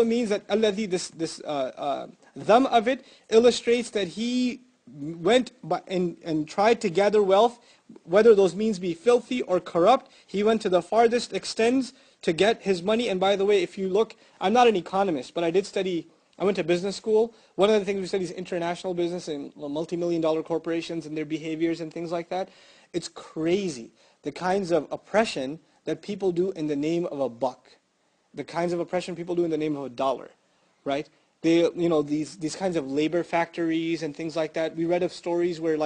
means that alladhi, this dham of it illustrates that he went and tried to gather wealth, whether those means be filthy or corrupt. He went to the farthest extents to get his money. And by the way, if you look, I'm not an economist, but I went to business school. One of the things we study is international business and multi-million-dollar corporations and their behaviors and things like that. It's crazy, the kinds of oppression that people do in the name of a buck. The kinds of oppression people do in the name of a dollar, right? They, these kinds of labor factories and things like that. We read of stories where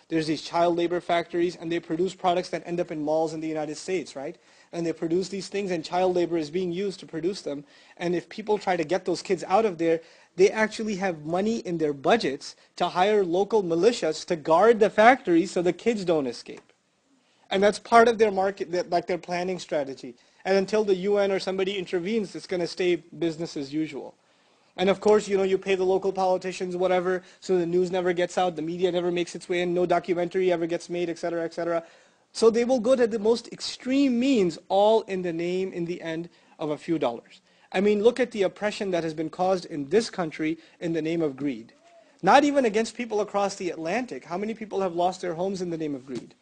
there's these child labor factories and they produce products that end up in malls in the United States, right? And they produce these things and child labor is being used to produce them. And if people try to get those kids out of there, they actually have money in their budgets to hire local militias to guard the factories so the kids don't escape. And that's part of their market, their planning strategy. And until the UN or somebody intervenes, it's going to stay business as usual. And of course, you pay the local politicians whatever, so the news never gets out, the media never makes its way in, no documentary ever gets made, etc., etc. So they will go to the most extreme means, all in the name, in the end, of a few dollars. I mean, look at the oppression that has been caused in this country in the name of greed. Not even against people across the Atlantic. How many people have lost their homes in the name of greed?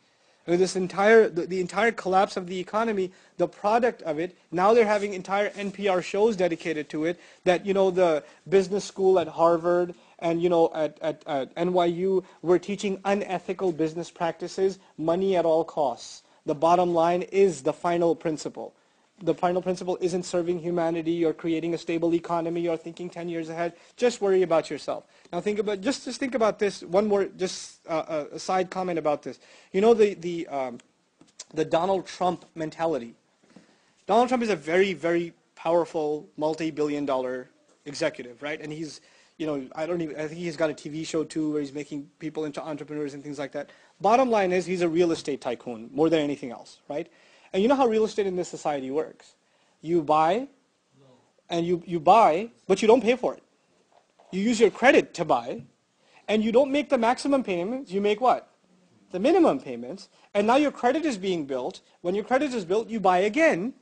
The entire collapse of the economy, the product of it, now they're having entire NPR shows dedicated to it, that, the business school at Harvard and, at NYU, we're teaching unethical business practices, money at all costs. The bottom line is the final principle. The final principle isn't serving humanity or creating a stable economy or thinking 10 years ahead. Just worry about yourself. Now just think about this. One more, just a side comment about this. The Donald Trump mentality. Donald Trump is a very, very powerful, multi-billion-dollar executive, right? And he's, I think he's got a TV show too where he's making people into entrepreneurs and things like that. Bottom line is he's a real estate tycoon more than anything else, right? And you know how real estate in this society works. You buy, and you buy, but you don't pay for it. You use your credit to buy, and you don't make the maximum payments, you make what? The minimum payments, and now your credit is being built. When your credit is built, you buy again,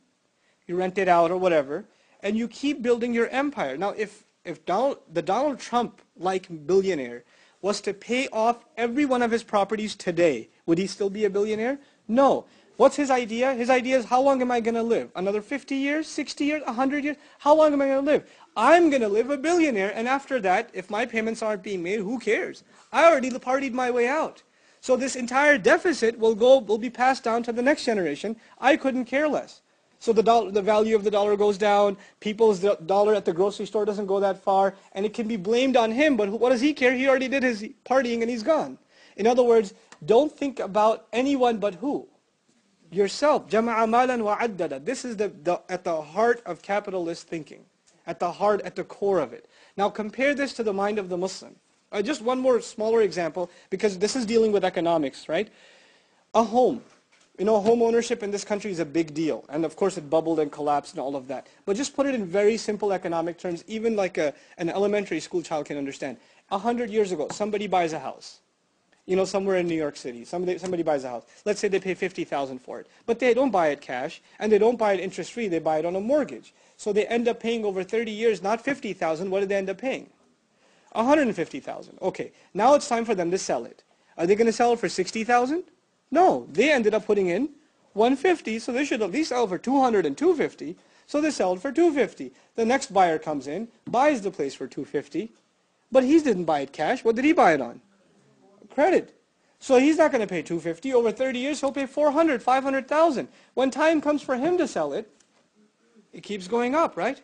you rent it out or whatever, and you keep building your empire. Now, if the Donald Trump-like billionaire was to pay off every one of his properties today, would he still be a billionaire? No. What's his idea? His idea is, how long am I going to live? Another 50 years, 60 years, 100 years? How long am I going to live? I'm going to live a billionaire, and after that, if my payments aren't being made, who cares? I already partied my way out. So this entire deficit will be passed down to the next generation. I couldn't care less. So the value of the dollar goes down, people's dollar at the grocery store doesn't go that far, and it can be blamed on him, but what does he care? He already did his partying and he's gone. In other words, don't think about anyone but who? Yourself. Jama'a malan wa addada. This is at the heart of capitalist thinking, at the core of it. Now compare this to the mind of the Muslim. Just one more smaller example, because this is dealing with economics, right? A home. Home ownership in this country is a big deal. And of course it bubbled and collapsed and all of that. But just put it in very simple economic terms, even like an elementary school child can understand. 100 years ago, somebody buys a house. Somewhere in New York City, somebody buys a house. Let's say they pay $50,000 for it. But they don't buy it cash, and they don't buy it interest-free. They buy it on a mortgage. So they end up paying over 30 years, not $50,000. What did they end up paying? $150,000. Okay, now it's time for them to sell it. Are they going to sell it for $60,000? No, they ended up putting in $150, so they should at least sell for $200 and $250. So they sell it for $250. The next buyer comes in, buys the place for $250, but he didn't buy it cash. What did he buy it on? Credit. So he's not going to pay $250. Over 30 years, he'll pay $400,000, $500,000. When time comes for him to sell it, it keeps going up, right?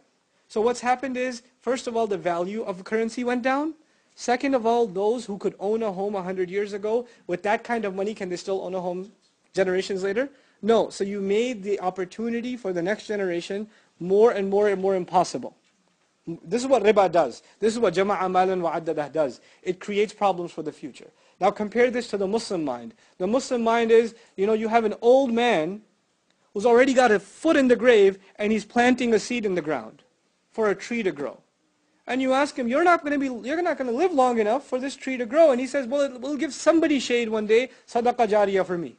So what's happened is, first of all, the value of the currency went down. Second of all, those who could own a home 100 years ago, with that kind of money, can they still own a home generations later? No. So you made the opportunity for the next generation more and more and more impossible. This is what riba does. This is what jama'a malan wa addadah does. It creates problems for the future. Now compare this to the Muslim mind. The Muslim mind is, you have an old man who's already got a foot in the grave and he's planting a seed in the ground for a tree to grow. And you ask him, you're not going to live long enough for this tree to grow. And he says, well, it will give somebody shade one day, sadaqah jariyah for me.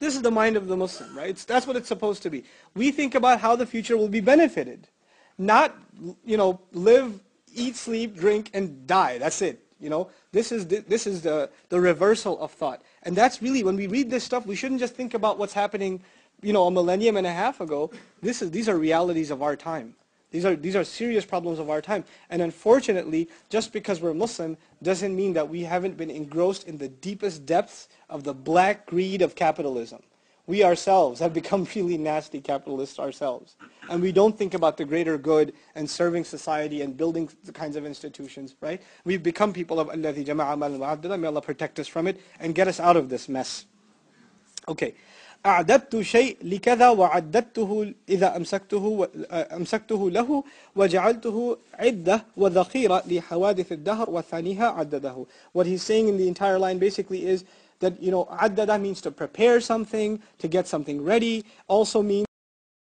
This is the mind of the Muslim, right? That's what it's supposed to be. We think about how the future will be benefited, not, live, eat, sleep, drink, and die. That's it. This is the reversal of thought. And that's really, when we read this stuff, we shouldn't just think about what's happening, a millennium and a half ago. These are realities of our time. These are serious problems of our time. And unfortunately, just because we're Muslim doesn't mean that we haven't been engrossed in the deepest depths of the black greed of capitalism. We ourselves have become really nasty capitalists ourselves. And we don't think about the greater good and serving society and building the kinds of institutions, right? We've become people of الَّذِي جَمَعَ مَالًا وَعَدَّدَهُ. May Allah protect us from it and get us out of this mess. Okay. أعددت شيء لكذا وعددته إذا أمسكته له وجعلته عدة وذخيرة لحوادث الدهر وثانيها عدده. What he's saying in the entire line basically is that, عدد means to prepare something, to get something ready, also means